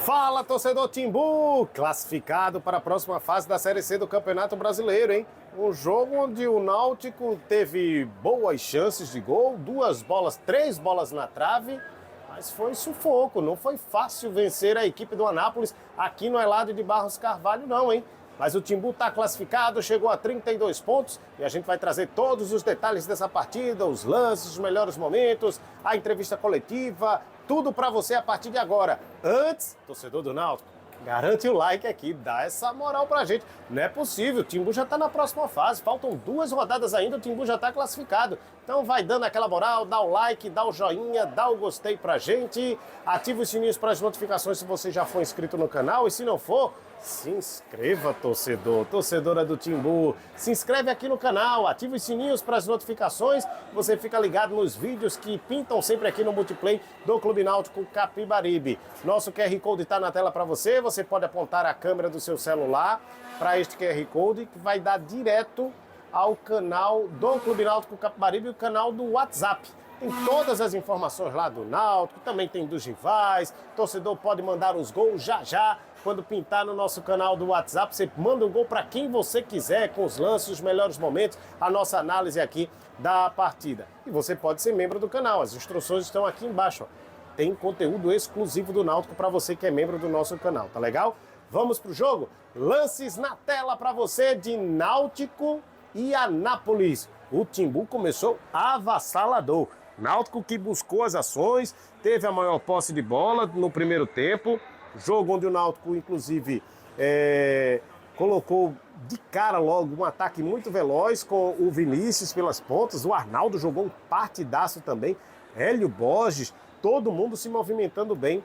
Fala, torcedor Timbu! Classificado para a próxima fase da Série C do Campeonato Brasileiro, hein? Um jogo onde o Náutico teve boas chances de gol, três bolas na trave, mas foi sufoco, não foi fácil vencer a equipe do Anápolis aqui no Eládio de Barros Carvalho não, hein? Mas o Timbu está classificado, chegou a 32 pontos e a gente vai trazer todos os detalhes dessa partida, os lances, os melhores momentos, a entrevista coletiva, tudo para você a partir de agora. Antes, torcedor do Náutico, garante o like aqui, dá essa moral pra gente. Não é possível, o Timbu já tá na próxima fase, faltam 2 rodadas ainda, o Timbu já tá classificado. Então vai dando aquela moral, dá o like, dá o joinha, dá o gostei pra gente, ativa os sininhos para as notificações se você já for inscrito no canal e se não for, se inscreva, torcedora do Timbu. Se inscreve aqui no canal, ativa os sininhos para as notificações. Você fica ligado nos vídeos que pintam sempre aqui no Multiplay do Clube Náutico Capibaribe. Nosso QR Code está na tela para você. Você pode apontar a câmera do seu celular para este QR Code que vai dar direto ao canal do Clube Náutico Capibaribe e o canal do WhatsApp. Tem todas as informações lá do Náutico, também tem dos rivais. Torcedor pode mandar os gols já. Quando pintar no nosso canal do WhatsApp, você manda um gol para quem você quiser, com os lances, os melhores momentos, a nossa análise aqui da partida. E você pode ser membro do canal, as instruções estão aqui embaixo. Ó. Tem conteúdo exclusivo do Náutico para você que é membro do nosso canal, tá legal? Vamos pro jogo? Lances na tela para você de Náutico e Anápolis. O Timbu começou avassalador. Náutico que buscou as ações, teve a maior posse de bola no primeiro tempo. Jogo onde o Náutico, inclusive, colocou de cara logo um ataque muito veloz com o Vinícius pelas pontas. O Arnaldo jogou um partidaço também. Hélio Borges, todo mundo se movimentando bem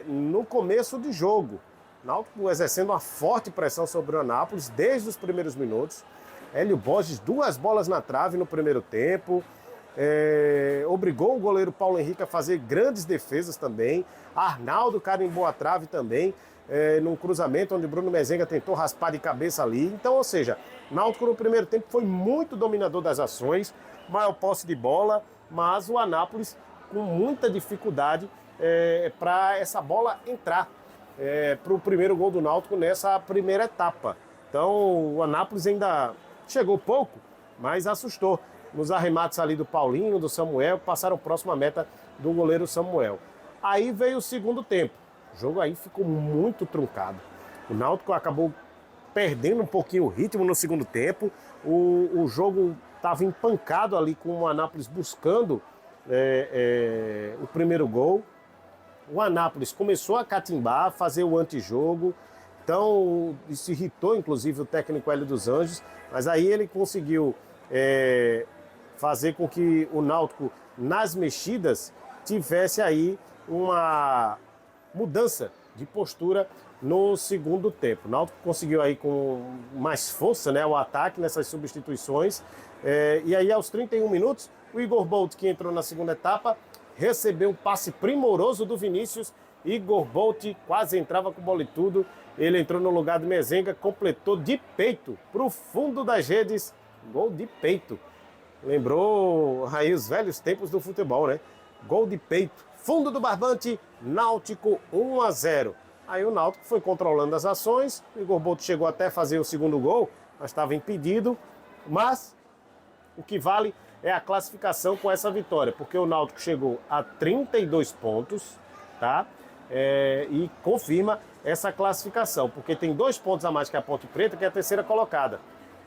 no começo de jogo. Náutico exercendo uma forte pressão sobre o Anápolis desde os primeiros minutos. Hélio Borges, 2 bolas na trave no primeiro tempo. Obrigou o goleiro Paulo Henrique a fazer grandes defesas também. Arnaldo carimbou a trave também, num cruzamento onde Bruno Mezenga tentou raspar de cabeça ali. Então, ou seja, Náutico no primeiro tempo foi muito dominador das ações, maior posse de bola, mas o Anápolis com muita dificuldade para essa bola entrar para o primeiro gol do Náutico nessa primeira etapa. Então o Anápolis ainda chegou pouco, mas assustou nos arremates ali do Paulinho, do Samuel, que passaram próximo à meta do goleiro Samuel. Aí veio o segundo tempo. O jogo aí ficou muito truncado. O Náutico acabou perdendo um pouquinho o ritmo no segundo tempo. O jogo estava empancado ali com o Anápolis buscando o primeiro gol. O Anápolis começou a catimbar, fazer o antijogo. Então, isso irritou inclusive o técnico Hélio dos Anjos. Mas aí ele conseguiu fazer com que o Náutico, nas mexidas, tivesse aí uma mudança de postura no segundo tempo. O Náutico conseguiu aí com mais força, o ataque nessas substituições. E aí, aos 31 minutos, o Igor Bolt, que entrou na segunda etapa, recebeu um passe primoroso do Vinícius. Igor Bolt quase entrava com bola e tudo. Ele entrou no lugar do Mezenga, completou de peito para o fundo das redes. Gol de peito. Lembrou aí os velhos tempos do futebol, né? Gol de peito. Fundo do barbante, Náutico 1-0. Aí o Náutico foi controlando as ações. O Igor Boto chegou até a fazer o segundo gol, mas estava impedido. Mas o que vale é a classificação com essa vitória, porque o Náutico chegou a 32 pontos, tá? E confirma essa classificação, porque tem 2 pontos a mais que a Ponte Preta, que é a terceira colocada.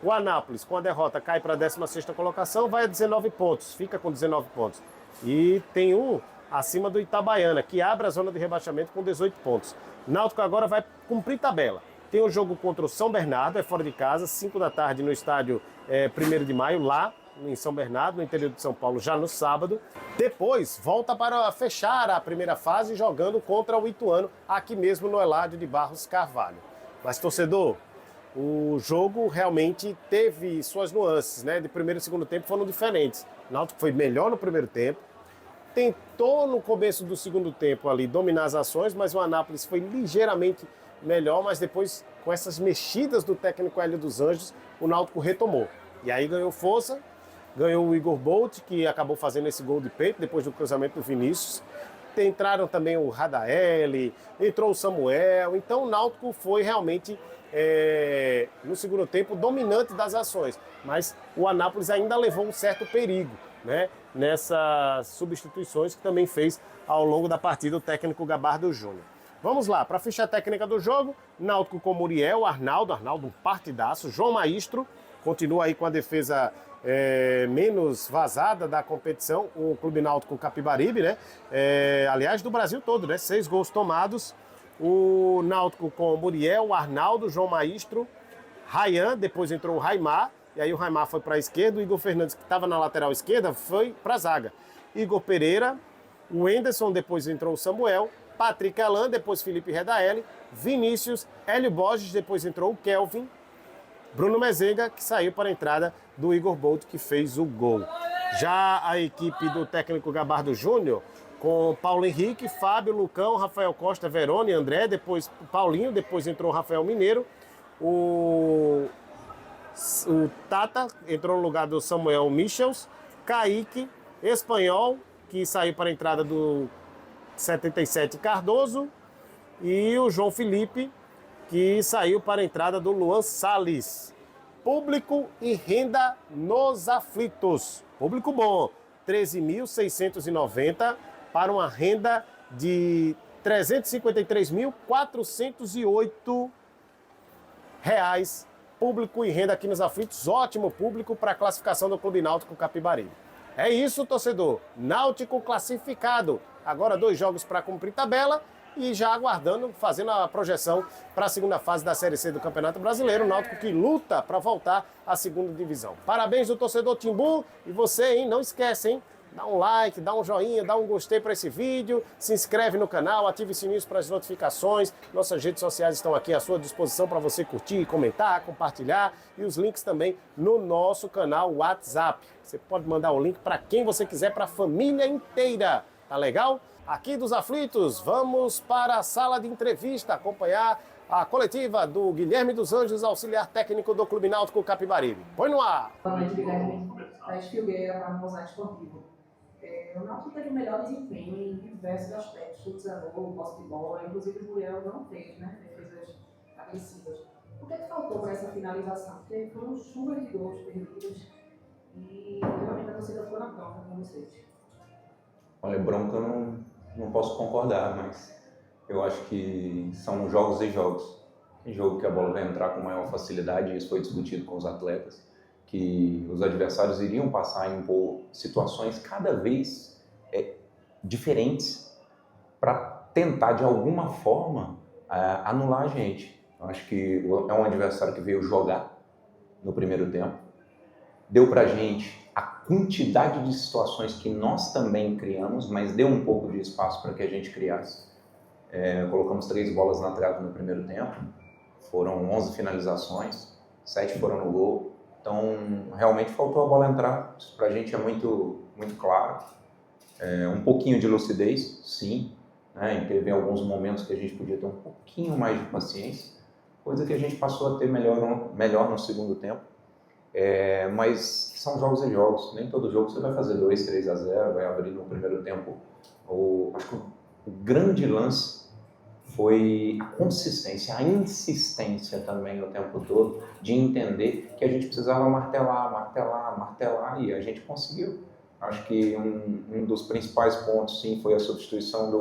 O Anápolis, com a derrota, cai para a 16ª colocação, vai a 19 pontos, fica com 19 pontos. E tem um acima do Itabaiana, que abre a zona de rebaixamento com 18 pontos. Náutico agora vai cumprir tabela. Tem o jogo contra o São Bernardo, é fora de casa, 5 da tarde no estádio 1º de maio, lá em São Bernardo, no interior de São Paulo, já no sábado. Depois, volta para fechar a primeira fase, jogando contra o Ituano, aqui mesmo no Eládio de Barros Carvalho. Mas, torcedor, o jogo realmente teve suas nuances, De primeiro e segundo tempo foram diferentes. O Náutico foi melhor no primeiro tempo, tentou no começo do segundo tempo ali dominar as ações, mas o Anápolis foi ligeiramente melhor, mas depois, com essas mexidas do técnico Hélio dos Anjos, o Náutico retomou. E aí ganhou força, ganhou o Igor Bolt, que acabou fazendo esse gol de peito depois do cruzamento do Vinícius. entraram também o Radaeli, entrou o Samuel, então o Náutico foi realmente, no segundo tempo, dominante das ações, mas o Anápolis ainda levou um certo perigo, né, nessas substituições que também fez ao longo da partida o técnico Gabardo Júnior. Vamos lá, para a ficha técnica do jogo, Náutico com Muriel, Arnaldo um partidaço, João Maestro, continua aí com a defesa menos vazada da competição, o Clube Náutico Capibaribe, né? Aliás, do Brasil todo, né? 6 gols tomados, o Náutico com Muriel, Arnaldo, João Maestro, Rayan, depois entrou o Raimar, e aí o Raimar foi para a esquerda, o Igor Fernandes, que estava na lateral esquerda, foi para a zaga. Igor Pereira, o Enderson, depois entrou o Samuel, Patrick Alain, depois Felipe Redaelli, Vinícius, Hélio Borges, depois entrou o Kelvin, Bruno Mezenga, que saiu para a entrada do Igor Bolt, que fez o gol. Já a equipe do técnico Gabardo Júnior, com Paulo Henrique, Fábio, Lucão, Rafael Costa, Verone, André, depois Paulinho, depois entrou o Rafael Mineiro, o Tata entrou no lugar do Samuel Michels, Kaique, Espanhol, que saiu para a entrada do 77 Cardoso, e o João Felipe, que saiu para a entrada do Luan Salles. Público e renda nos aflitos. Público bom, 13.690 para uma renda de R$ 353.408. Público e renda aqui nos aflitos. Ótimo público para a classificação do Clube Náutico Capibaribe. É isso, torcedor. Náutico classificado. Agora 2 jogos para cumprir tabela e já aguardando, fazendo a projeção para a segunda fase da Série C do Campeonato Brasileiro. O Náutico que luta para voltar à segunda divisão. Parabéns do torcedor Timbu. E você, hein? Não esquece, hein? Dá um like, dá um joinha, dá um gostei para esse vídeo, se inscreve no canal, ative o sininho para as notificações. Nossas redes sociais estão aqui à sua disposição para você curtir, comentar, compartilhar, e os links também no nosso canal WhatsApp. Você pode mandar o link para quem você quiser, para a família inteira. Tá legal? Aqui dos aflitos, vamos para a sala de entrevista acompanhar a coletiva do Guilherme dos Anjos, auxiliar técnico do Clube Náutico Capibaribe. Põe no ar! Boa noite, Guilherme. Thaís Filgueira, para a Mosaico Esportivo. O Náutico teve o melhor desempenho em diversos aspectos, chutes a gol, posse de bola, inclusive o Muriel não fez, né? Defesas agressivas. O que é que faltou para essa finalização? Porque foram chuvas de gols perdidos e realmente a torcida ficou na bronca com vocês. Olha, bronca eu não posso concordar, mas eu acho que são jogos e jogos. Tem jogo que a bola vai entrar com maior facilidade, isso foi discutido com os atletas, que os adversários iriam passar a impor situações cada vez diferentes para tentar, de alguma forma, anular a gente. Eu acho que é um adversário que veio jogar no primeiro tempo, deu para a gente a quantidade de situações que nós também criamos, mas deu um pouco de espaço para que a gente criasse. Colocamos 3 bolas na trave no primeiro tempo, foram 11 finalizações, 7 foram no gol. Então, realmente faltou a bola entrar. Isso para a gente é muito, muito claro. Um pouquinho de lucidez, sim. Né? Teve alguns momentos que a gente podia ter um pouquinho mais de paciência, coisa que a gente passou a ter melhor no segundo tempo. Mas são jogos e jogos. Nem todo jogo você vai fazer 2, 3-0, vai abrir no primeiro tempo. Acho que o grande lance foi a consistência, a insistência também o tempo todo de entender que a gente precisava martelar, e a gente conseguiu. Acho que um dos principais pontos, sim, foi a substituição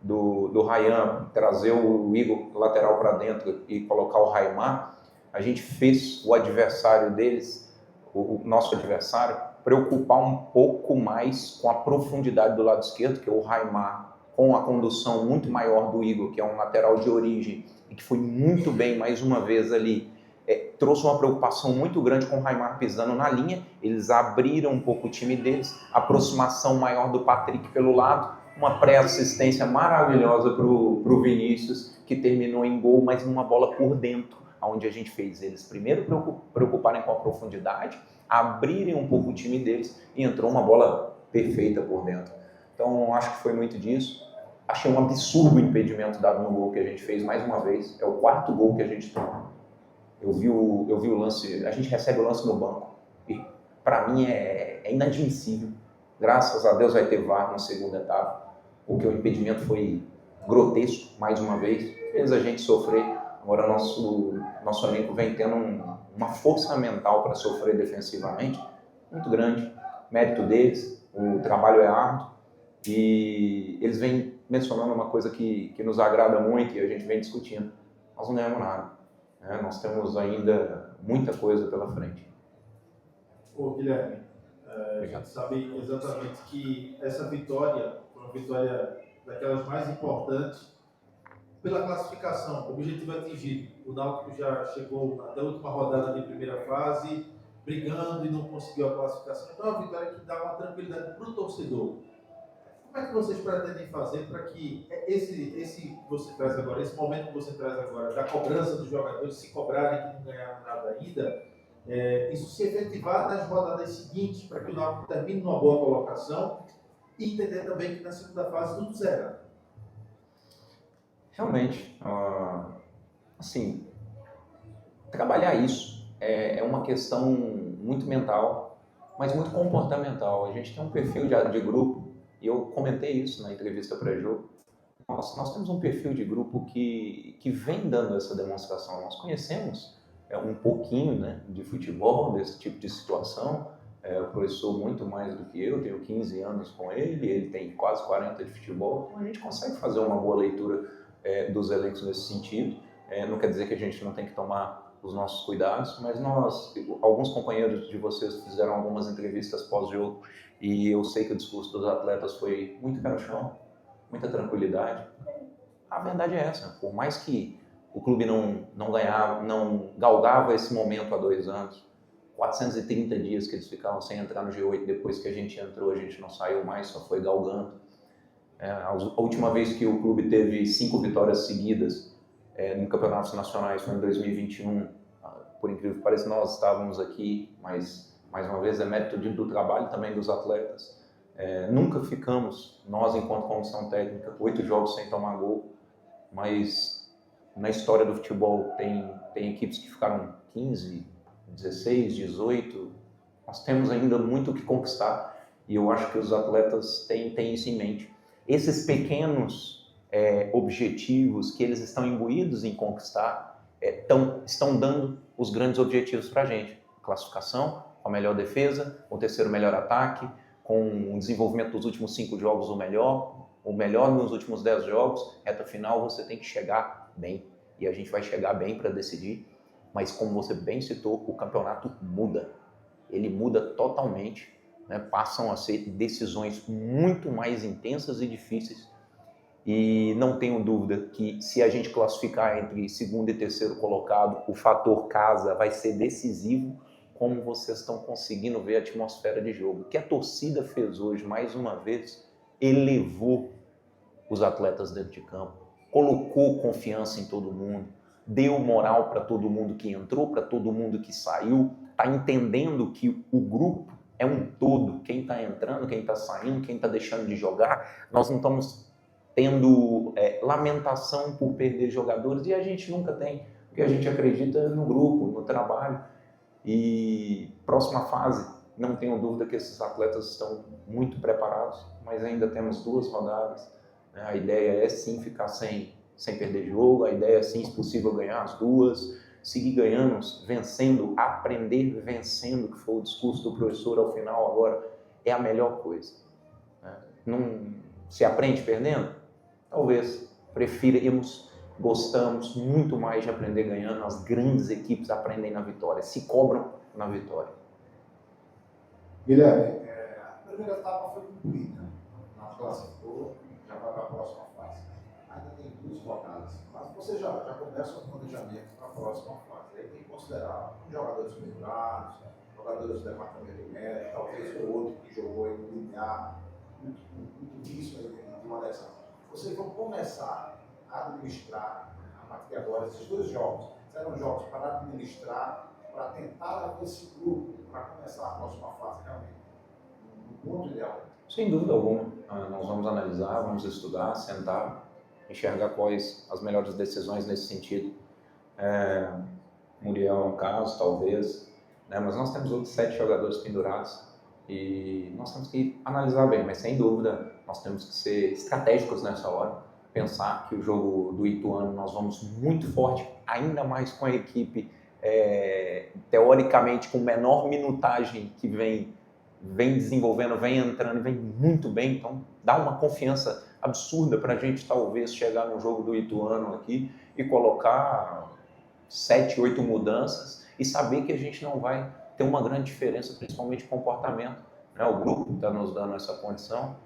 do Rayan, trazer o Igor lateral para dentro e colocar o Raimar. A gente fez o adversário deles, o nosso adversário, preocupar um pouco mais com a profundidade do lado esquerdo, que é o Raimar, com a condução muito maior do Igor, que é um lateral de origem e que foi muito bem mais uma vez ali, trouxe uma preocupação muito grande com o Raimar pisando na linha. Eles abriram um pouco o time deles, aproximação maior do Patrick pelo lado, uma pré-assistência maravilhosa para o Vinícius, que terminou em gol, mas numa bola por dentro, onde a gente fez eles primeiro preocuparem com a profundidade, abrirem um pouco o time deles e entrou uma bola perfeita por dentro. Então, acho que foi muito disso. Achei um absurdo o impedimento dado no gol que a gente fez mais uma vez. É o 4º gol que a gente toma. Eu vi o lance, a gente recebe o lance no banco. E, para mim, é inadmissível. Graças a Deus vai ter VAR na segunda etapa. porque o impedimento foi grotesco, mais uma vez, fez a gente sofrer. Agora nosso elenco vem tendo uma força mental para sofrer defensivamente muito grande, mérito deles, o trabalho é árduo e eles vêm mencionando uma coisa que nos agrada muito e a gente vem discutindo. Nós não ganhamos nada, né? Nós temos ainda muita coisa pela frente. Ô, Guilherme, a gente sabe exatamente que essa vitória foi uma vitória daquelas mais importantes pela classificação, o objetivo atingido. O Náutico já chegou até a última rodada de primeira fase, brigando e não conseguiu a classificação. Então é uma vitória que dá uma tranquilidade para o torcedor. Como é que vocês pretendem fazer para que esse você traz agora, esse momento que você traz agora, da cobrança dos jogadores, se cobrarem que não ganharam nada ainda, isso se efetivar nas rodadas seguintes, para que o Náutico termine numa boa colocação e entender também que na segunda fase tudo zera? Realmente, assim, trabalhar isso é uma questão muito mental, mas muito comportamental. A gente tem um perfil de grupo, e eu comentei isso na entrevista pré-jogo. Nós temos um perfil de grupo que vem dando essa demonstração. Nós conhecemos um pouquinho, né, de futebol, desse tipo de situação. O professor muito mais do que eu, tenho 15 anos com ele tem quase 40 de futebol, então a gente consegue fazer uma boa leitura dos elencos nesse sentido. Não quer dizer que a gente não tem que tomar os nossos cuidados, mas alguns companheiros de vocês fizeram algumas entrevistas pós-jogo e eu sei que o discurso dos atletas foi muito pé no chão, muita tranquilidade. A verdade é essa, por mais que o clube não ganhava, não galgava esse momento há 2 anos, 430 dias que eles ficavam sem entrar no G8, depois que a gente entrou, a gente não saiu mais, só foi galgando. A última vez que o clube teve 5 vitórias seguidas em campeonatos nacionais foi em 2021. Por incrível que pareça, nós estávamos aqui, mas mais uma vez é mérito do trabalho também dos atletas. Nunca ficamos, nós enquanto comissão técnica, 8 jogos sem tomar gol, mas na história do futebol tem equipes que ficaram 15, 16, 18. Nós temos ainda muito o que conquistar e eu acho que os atletas têm isso em mente. Esses pequenos objetivos que eles estão imbuídos em conquistar estão dando os grandes objetivos para a gente. Classificação, com a melhor defesa, o terceiro melhor ataque, com o desenvolvimento dos últimos 5 jogos o melhor nos últimos 10 jogos. Reta final você tem que chegar bem e a gente vai chegar bem para decidir, mas como você bem citou, o campeonato muda. Ele muda totalmente. Passam a ser decisões muito mais intensas e difíceis e não tenho dúvida que se a gente classificar entre segundo e terceiro colocado, o fator casa vai ser decisivo, como vocês estão conseguindo ver a atmosfera de jogo. O que a torcida fez hoje, mais uma vez, elevou os atletas dentro de campo, colocou confiança em todo mundo, deu moral para todo mundo que entrou, para todo mundo que saiu, está entendendo que o grupo é um todo, quem está entrando, quem está saindo, quem está deixando de jogar. Nós não estamos tendo lamentação por perder jogadores e a gente nunca tem, porque a gente acredita no grupo, no trabalho. E próxima fase, não tenho dúvida que esses atletas estão muito preparados, mas ainda temos 2 rodadas. A ideia é sim ficar sem perder jogo, a ideia é sim, se possível, ganhar as 2, seguir ganhando, vencendo, aprender vencendo, que foi o discurso do professor ao final agora, é a melhor coisa. Não se aprende perdendo? Talvez gostamos muito mais de aprender ganhando. As grandes equipes aprendem na vitória, se cobram na vitória. Guilherme, a primeira etapa foi concluída. Na classificou, já vai para a próxima fase. Ainda tem 2 rodadas, mas você já começa o planejamento para a próxima fase. Aí tem que considerar jogadores pendurados, jogadores do departamento médico, talvez o outro que jogou em um linear, muito disso aí de uma dessas. Vocês vão começar a administrar, a partir de agora, esses 2 jogos. Serão jogos para administrar, para tentar levar esse grupo para começar a próxima fase, realmente, no ponto ideal. Sem dúvida alguma. Nós vamos analisar, vamos estudar, sentar, enxergar quais as melhores decisões nesse sentido. Muriel é um caso, talvez, mas nós temos outros 7 jogadores pendurados e nós temos que analisar bem, mas sem dúvida Nós temos que ser estratégicos nessa hora, pensar que o jogo do Ituano nós vamos muito forte, ainda mais com a equipe teoricamente com menor minutagem que vem desenvolvendo, vem entrando e vem muito bem, então dá uma confiança absurda para a gente talvez chegar no jogo do Ituano aqui e colocar 7, 8 mudanças e saber que a gente não vai ter uma grande diferença, principalmente de comportamento, né? O grupo está nos dando essa condição.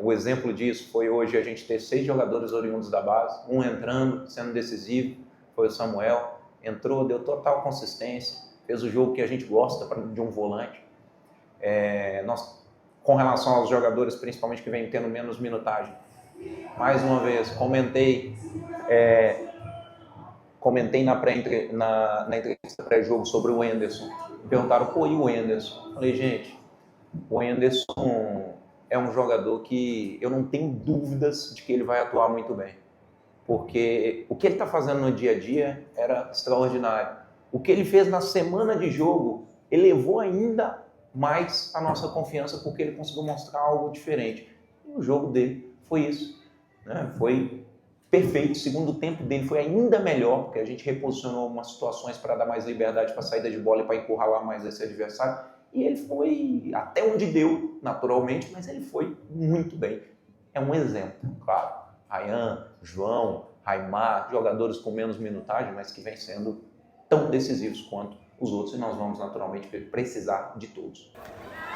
O exemplo disso foi hoje a gente ter 6 jogadores oriundos da base, um entrando, sendo decisivo, foi o Samuel, entrou, deu total consistência, fez o jogo que a gente gosta de um volante. Nós, com relação aos jogadores, principalmente que vêm tendo menos minutagem, mais uma vez, comentei na entrevista pré-jogo sobre o Enderson. Me perguntaram, pô, e o Enderson? Falei, gente, o Enderson é um jogador que eu não tenho dúvidas de que ele vai atuar muito bem. Porque o que ele está fazendo no dia a dia era extraordinário. O que ele fez na semana de jogo elevou ainda mais a nossa confiança, porque ele conseguiu mostrar algo diferente. E o jogo dele foi isso, né? Foi perfeito. O segundo tempo dele foi ainda melhor, porque a gente reposicionou algumas situações para dar mais liberdade para a saída de bola e para encurralar mais esse adversário. E ele foi até onde deu, naturalmente, mas ele foi muito bem. É um exemplo, claro. Ryan, João, Raimar, jogadores com menos minutagem, mas que vêm sendo tão decisivos quanto os outros, e nós vamos naturalmente precisar de todos.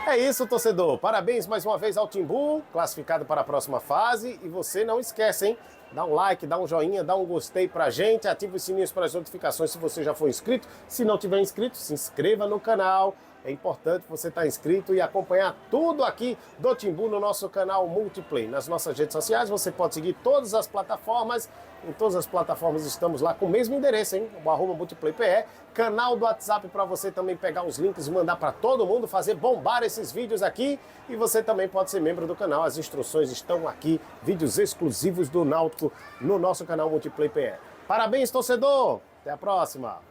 É isso, torcedor. Parabéns mais uma vez ao Timbu, classificado para a próxima fase. E você não esquece, hein? Dá um like, dá um joinha, dá um gostei pra gente, ativa os sininhos para as notificações se você já for inscrito. Se não tiver inscrito, se inscreva no canal. É importante você estar inscrito e acompanhar tudo aqui do Timbu no nosso canal Multiplay. Nas nossas redes sociais você pode seguir todas as plataformas. Em todas as plataformas estamos lá com o mesmo endereço, hein? O @MultiplayPE. Canal do WhatsApp para você também pegar os links e mandar para todo mundo, fazer bombar esses vídeos aqui. E você também pode ser membro do canal. As instruções estão aqui, vídeos exclusivos do Náutico no nosso canal MultiplayPE. Parabéns, torcedor! Até a próxima!